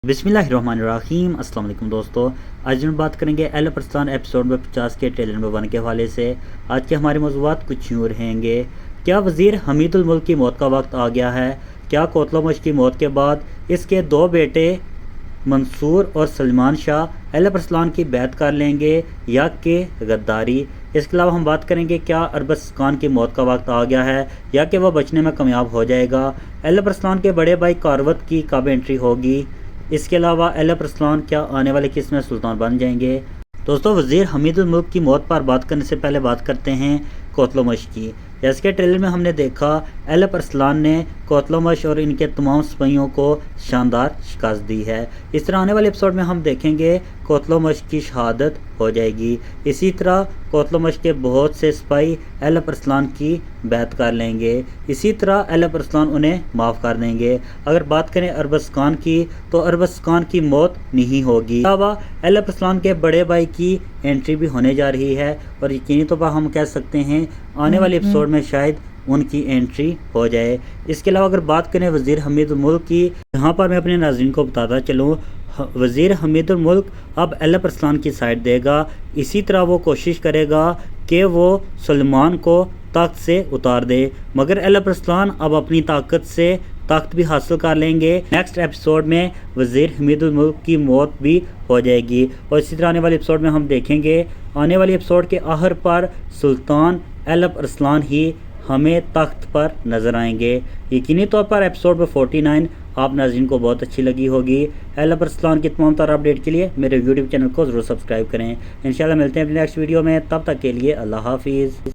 बिस्मिल्लाहिर्रहमानिर्रहीम। अस्सलाम वालेकुम दोस्तों, आज हम बात करेंगे एल अरसलान एपिसोड नंबर 50 के ट्रेलर नंबर 1 के हवाले से। आज के हमारे मौज़ूआत कुछ यूँ रहेंगे। क्या वज़ीर हमीदुल मुल्क की मौत का वक्त आ गया है? क्या कोतलमुश की मौत के बाद इसके दो बेटे मंसूर और सलमान शाह एल अरसलान की बैत कर लेंगे या कि गद्दारी? इसके अलावा हम बात करेंगे क्या अरबाज खान की मौत का वक्त आ गया है या कि वह बचने में कामयाब हो जाएगा? एल अरसलान के बड़े भाई कारवत की कब एंट्री होगी? इसके अलावा एल अरसलान क्या आने वाले किस्म में सुल्तान बन जाएंगे? दोस्तों, वज़ीर हमीदुल मुल्क की मौत पर बात करने से पहले बात करते हैं कोतलमुश की। जैसे कि ट्रेलर में हमने देखा, एल अरसलान ने कोतलमुश और इनके तमाम सिपाहियों को शानदार शिकस्त दी है। इस तरह आने वाले एपिसोड में हम देखेंगे कोतलमुश की शहादत हो जाएगी। इसी तरह कोतलमुश के बहुत से सिपाही एल अरसलान की बैत कर लेंगे। इसी तरह एल अरसलान उन्हें माफ़ कर देंगे। अगर बात करें अरबाज खान की, तो अरबाज खान की मौत नहीं होगी। अलावा एल अरसलान के बड़े भाई की एंट्री भी होने जा रही है और यकीनी तौर पर हम कह सकते हैं आने वाले एपिसोड में शायद उनकी एंट्री हो जाए। इसके अलावा अगर बात करें वज़ीर हमीदुल मुल्क की, यहाँ पर मैं अपने नाज़रीन को बताता चलूँ, वज़ीर हमीदुल मुल्क अब एल अरसलान की साइड देगा। इसी तरह वो कोशिश करेगा कि वो सलमान को तख्त से उतार दे, मगर एल अरसलान अब अपनी ताकत से तख्त भी हासिल कर लेंगे। नेक्स्ट एपिसोड में वज़ीर हमीदुल मुल्क की मौत भी हो जाएगी और इसी तरह आने वाले एपिसोड में हम देखेंगे आने वाले एपिसोड के आखिर पर सुल्तान एल अरसलान ही हमें तख्त पर नज़र आएंगे। यकीनी तौर पर एपिसोड में 49 आप नाज़रीन को बहुत अच्छी लगी होगी। एल अरसलान की तमाम तरह अपडेट के लिए मेरे यूट्यूब चैनल को ज़रूर सब्सक्राइब करें। इंशाल्लाह मिलते हैं अपने नेक्स्ट वीडियो में, तब तक के लिए अल्लाह हाफिज़।